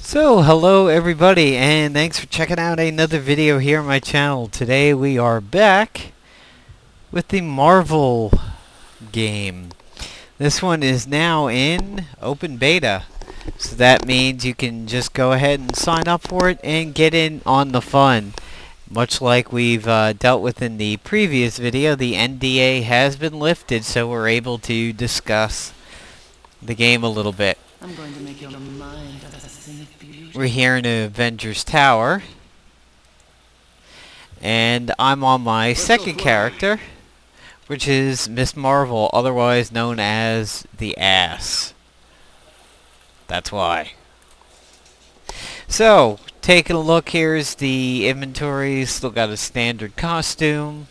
So, hello everybody, and thanks for checking out another video here on my channel. Today we are back with the Marvel game. This one is now in open beta, so that means you can just go ahead and sign up for it and get in on the fun. Much like we've dealt with in the previous video, the NDA has been lifted, so we're able to discuss the game a little bit. I'm going to make your mind a thing of beauty. We're here in Avengers Tower, and I'm on my second character, which is Miss Marvel, otherwise known as the Ass. That's why. So, taking a look, here's the inventory. Still got a standard costume.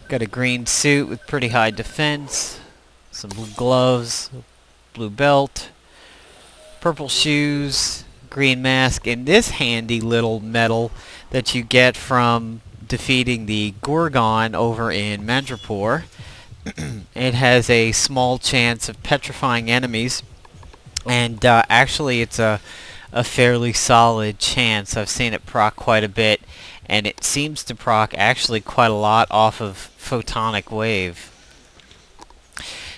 Got a green suit with pretty high defense. Some blue gloves, blue belt, purple shoes, green mask, and this handy little medal that you get from defeating the Gorgon over in Madripoor. It has a small chance of petrifying enemies, and actually it's a fairly solid chance. I've seen it proc quite a bit, and it seems to proc actually quite a lot off of Photonic Wave.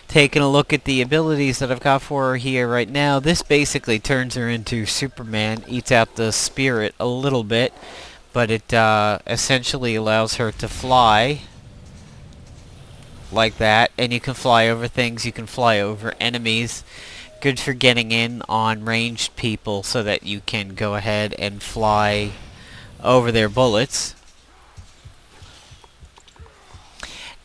Taking a look at the abilities that I've got for her here right now, this basically turns her into Superman, eats out the spirit a little bit, but it essentially allows her to fly like that, and you can fly over things, you can fly over enemies. Good for getting in on ranged people so that you can go ahead and fly over their bullets.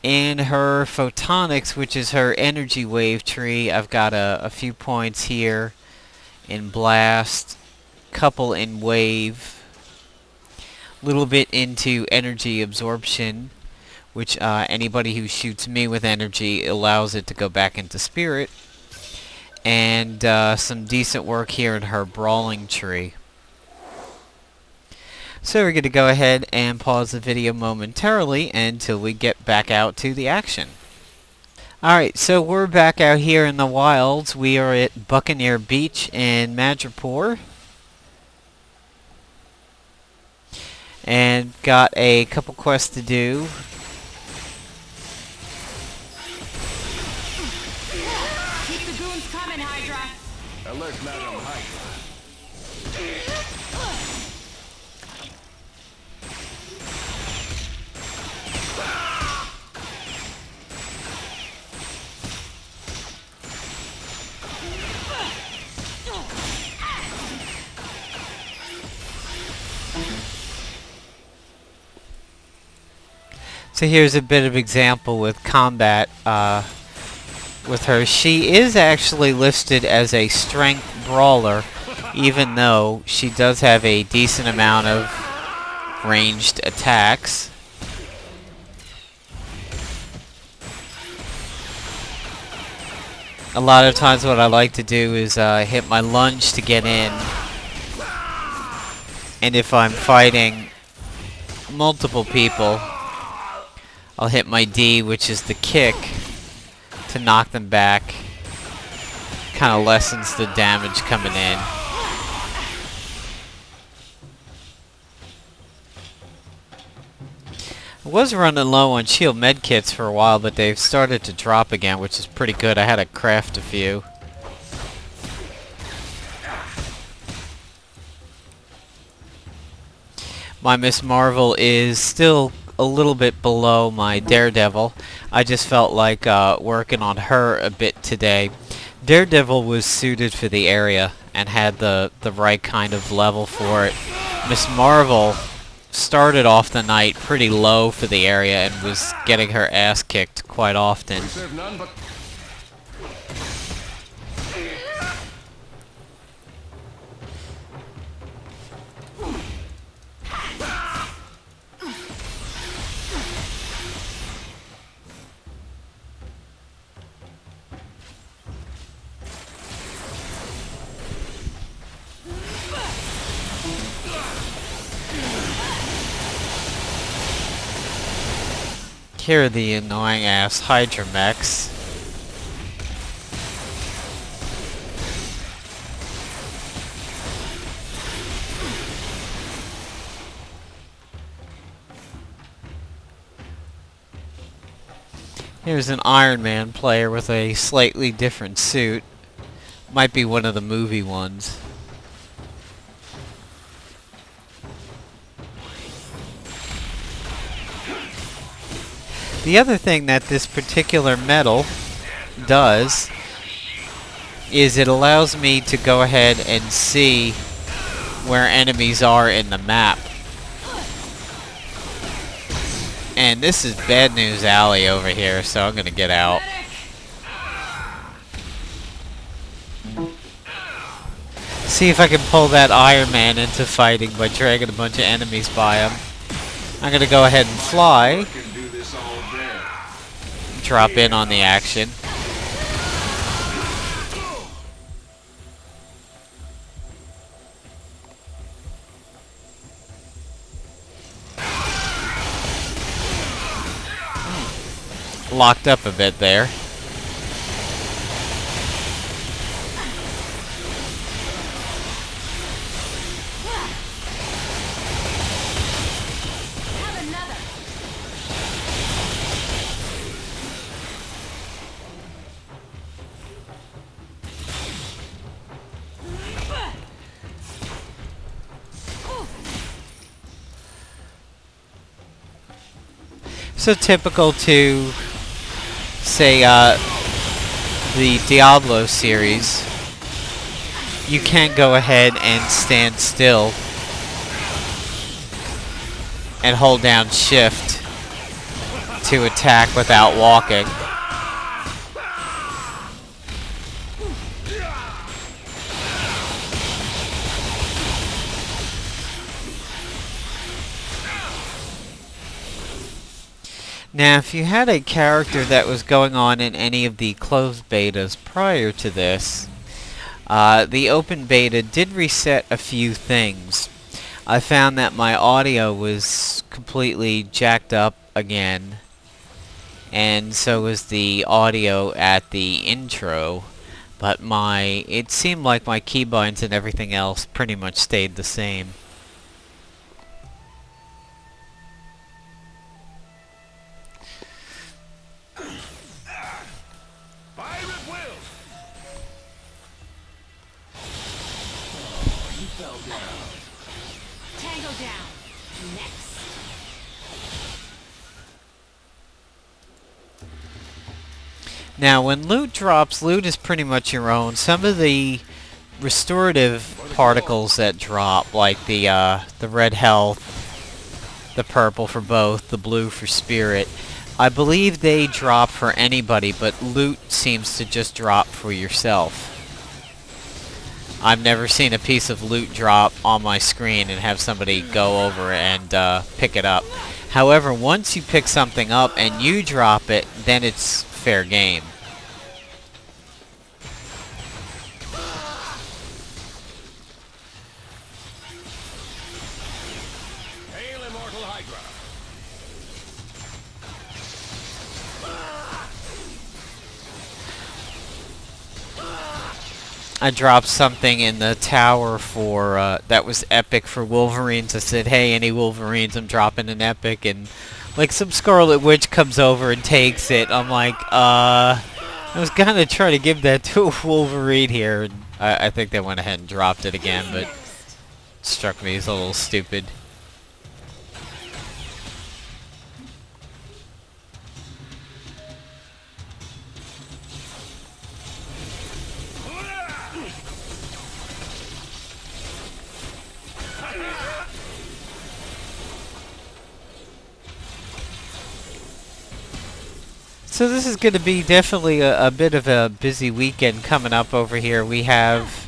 In her photonics, which is her energy wave tree, I've got a few points here in blast, couple in wave, little bit into energy absorption, which anybody who shoots me with energy allows it to go back into spirit, and some decent work here in her brawling tree. So we're going to go ahead and pause the video momentarily until we get back out to the action. Alright, so we're back out here in the wilds. We are at Buccaneer Beach in Madripoor. And got a couple quests to do. Keep the goons coming, Hydra. Alert, Madam Hydra. So here's a bit of example with combat with her. She is actually listed as a strength brawler, even though she does have a decent amount of ranged attacks. A lot of times what I like to do is hit my lunge to get in, and if I'm fighting multiple people, I'll hit my D, which is the kick, to knock them back. Kind of lessens the damage coming in. I was running low on shield medkits for a while, but they've started to drop again, which is pretty good. I had to craft a few. My Miss Marvel is still a little bit below my Daredevil. I just felt like working on her a bit today. Daredevil was suited for the area and had the right kind of level for it. Miss Marvel started off the night pretty low for the area and was getting her ass kicked quite often. We serve none but... Here are the annoying ass Hydra mechs. Here's an Iron Man player with a slightly different suit. Might be one of the movie ones. The other thing that this particular medal does is it allows me to go ahead and see where enemies are in the map. And this is Bad News Alley over here, so I'm gonna get out. See if I can pull that Iron Man into fighting by dragging a bunch of enemies by him. I'm gonna go ahead and fly. Drop in on the action. Locked up a bit there. So typical to, say, the Diablo series, you can go ahead and stand still and hold down shift to attack without walking. Now, if you had a character that was going on in any of the closed betas prior to this, the open beta did reset a few things. I found that my audio was completely jacked up again, and so was the audio at the intro, but it seemed like my keybinds and everything else pretty much stayed the same. Tango down. Next. Now, when loot drops, loot is pretty much your own. Some of the restorative particles that drop, like the red health, the purple for both, the blue for spirit, I believe they drop for anybody, but loot seems to just drop for yourself. I've never seen a piece of loot drop on my screen and have somebody go over and pick it up. However, once you pick something up and you drop it, then it's fair game. Hail Immortal Hydra! I dropped something in the tower for that was epic for Wolverines. I said, hey, any Wolverines, I'm dropping an epic, and like some Scarlet Witch comes over and takes it. I'm like, I was gonna try to give that to a Wolverine here, and I think they went ahead and dropped it again, but it struck me as a little stupid. So this is going to be definitely a bit of a busy weekend coming up over here. We have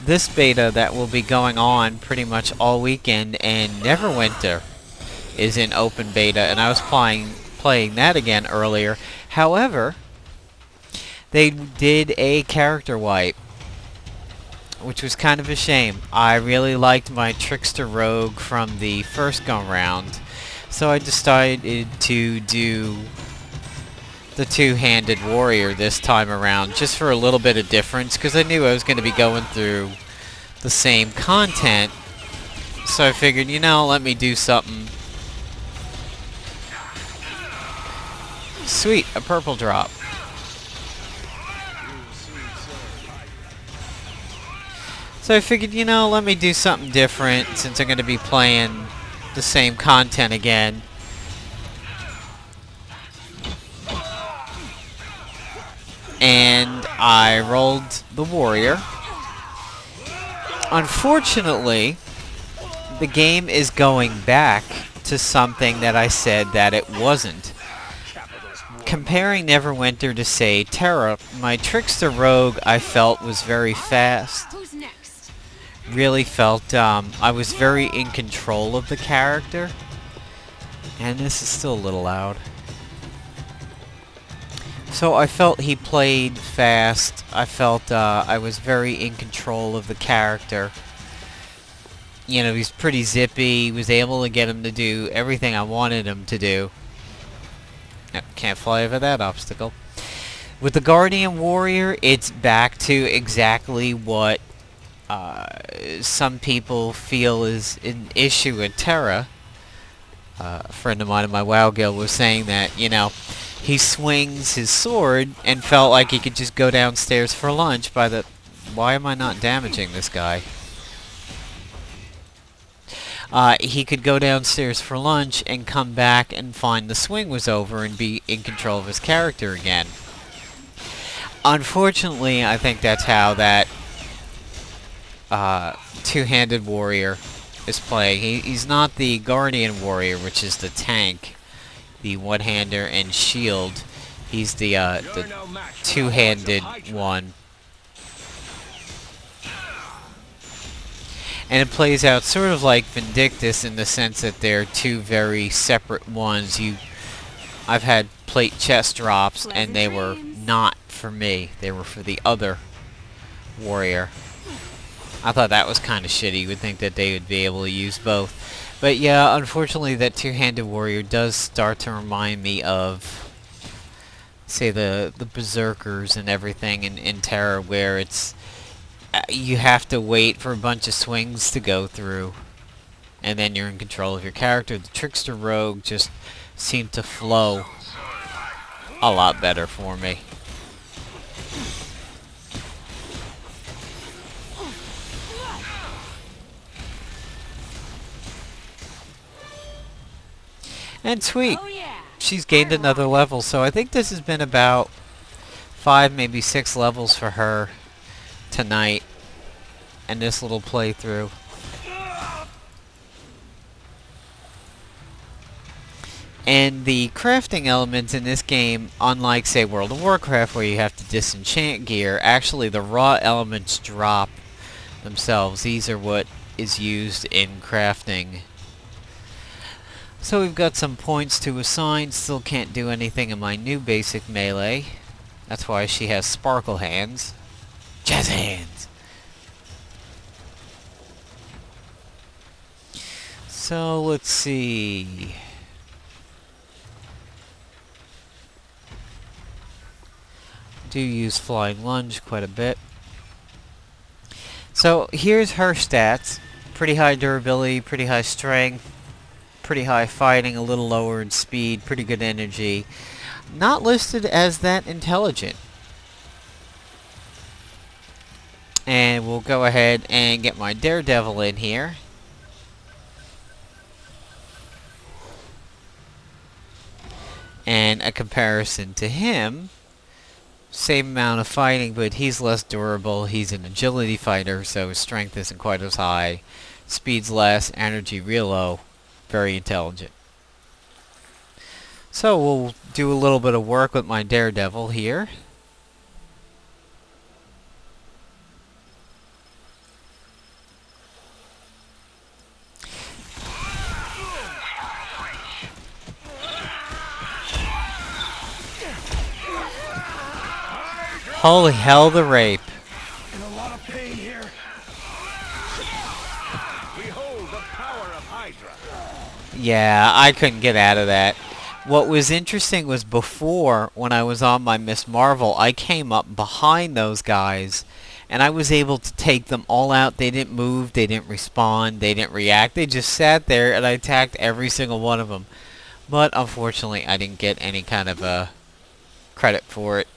this beta that will be going on pretty much all weekend, and Neverwinter is in open beta, and I was playing that again earlier. However, they did a character wipe, which was kind of a shame. I really liked my Trickster Rogue from the first go-round, so I decided to do the two-handed warrior this time around, just for a little bit of difference, because I knew I was going to be going through the same content, so I figured, you know, let me do something Sweet, a purple drop. So I figured, you know, let me do something different since I'm going to be playing the same content again. And I rolled the warrior. Unfortunately, the game is going back to something that I said that it wasn't. Comparing Neverwinter to, say, Terra, my Trickster Rogue I felt was very fast. Who's next? Really felt I was very in control of the character. And this is still a little loud. So I felt he played fast. I felt I was very in control of the character. You know, he's pretty zippy. Was able to get him to do everything I wanted him to do. Yep, can't fly over that obstacle. With the Guardian Warrior, it's back to exactly what some people feel is an issue with Terra. A friend of mine in my WoW guild was saying that, you know, he swings his sword and felt like he could just go downstairs for lunch by the... Why am I not damaging this guy? He could go downstairs for lunch and come back and find the swing was over and be in control of his character again. Unfortunately, I think that's how that two-handed warrior is playing. He's not the Guardian Warrior, which is the tank, the one-hander and shield. He's the two-handed one. And it plays out sort of like Vindictus in the sense that they're two very separate ones. I've had plate chest drops and they were not for me. They were for the other warrior. I thought that was kind of shitty. You would think that they would be able to use both. But yeah, unfortunately that two-handed warrior does start to remind me of, say, the berserkers and everything in Terra, where it's you have to wait for a bunch of swings to go through, and then you're in control of your character. The Trickster Rogue just seemed to flow a lot better for me. And sweet, Oh yeah. she's gained another level, so I think this has been about 5, maybe 6 levels for her tonight and this little playthrough. And the crafting elements in this game, unlike, say, World of Warcraft, where you have to disenchant gear, actually the raw elements drop themselves. These are what is used in crafting. So we've got some points to assign. Still can't do anything in my new basic melee. That's why she has sparkle hands. Jazz hands! So let's see. Do use flying lunge quite a bit. So here's her stats. Pretty high durability, pretty high strength, pretty high fighting, a little lower in speed, pretty good energy. Not listed as that intelligent. And we'll go ahead and get my Daredevil in here. And a comparison to him. Same amount of fighting, but he's less durable. He's an agility fighter, so his strength isn't quite as high. Speed's less, energy real low. Very intelligent. So we'll do a little bit of work with my Daredevil here. Holy hell, the rape. In a lot of pain here. Behold the power of Hydra. Yeah, I couldn't get out of that. What was interesting was before, when I was on my Miss Marvel, I came up behind those guys, and I was able to take them all out. They didn't move, they didn't respond, they didn't react. They just sat there, and I attacked every single one of them. But unfortunately, I didn't get any kind of credit for it.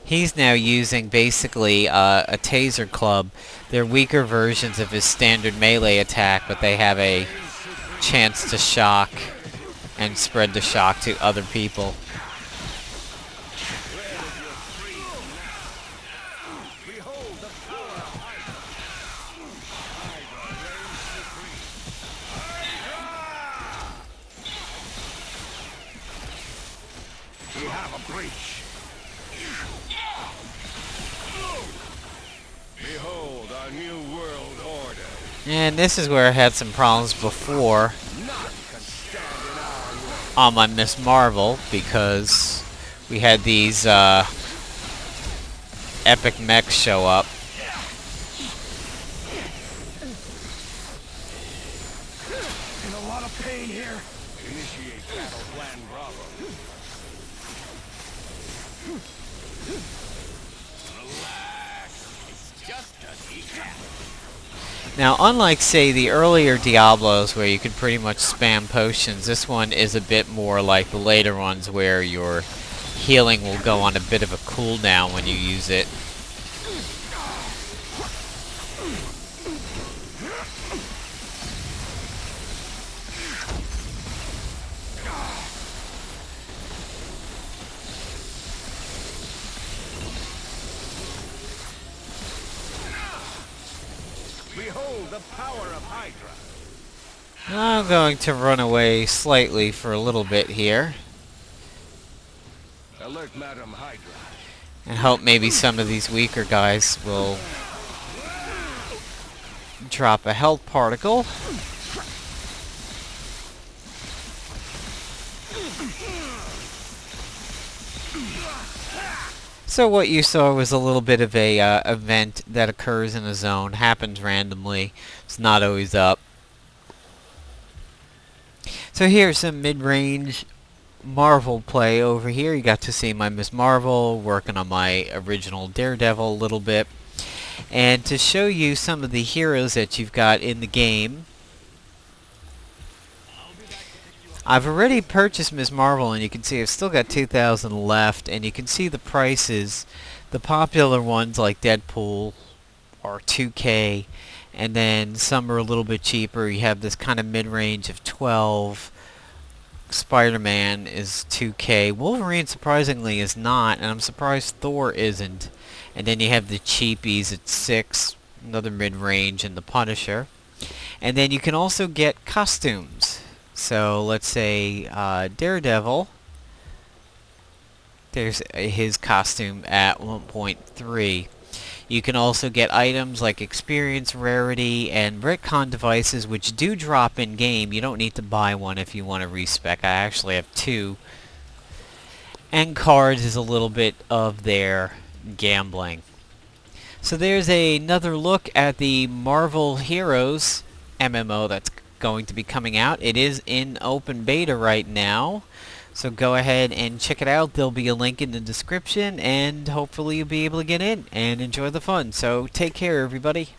He's now using basically a taser club. They're weaker versions of his standard melee attack, but they have a chance to shock and spread the shock to other people. Behold the power of Hydra. We have a breach. Behold our new world order. And this is where I had some problems before on my Miss Marvel, because we had these epic mechs show up. In a lot of pain here. Initiate battle plan Bravo. Relax. It's just a decap. Now, unlike, say, the earlier Diablos where you could pretty much spam potions, this one is a bit more like the later ones where your healing will go on a bit of a cooldown when you use it. Behold the power of Hydra. I'm going to run away slightly for a little bit here Alert Madam Hydra. and hope maybe some of these weaker guys will drop a health particle. So what you saw was a little bit of a event that occurs in a zone, happens randomly, it's not always up. So here's some mid-range Marvel play over here. You got to see my Miss Marvel working on my original Daredevil a little bit. And to show you some of the heroes that you've got in the game, I've already purchased Miss Marvel, and you can see I've still got 2,000 left, and you can see the prices. The popular ones like Deadpool are 2K, and then some are a little bit cheaper. You have this kind of mid-range of 12. Spider-Man is 2K. Wolverine surprisingly is not, and I'm surprised Thor isn't. And then you have the cheapies at 6, another mid-range, and the Punisher. And then you can also get costumes. So let's say Daredevil, there's his costume at 1.3. You can also get items like experience, rarity, and retcon devices, which do drop in game. You don't need to buy one if you want to respec. I actually have 2. And cards is a little bit of their gambling. So there's another look at the Marvel Heroes MMO that's going to be coming out. It is in open beta right now, so go ahead and check it out. There'll be a link in the description, and hopefully you'll be able to get in and enjoy the fun. So take care, everybody.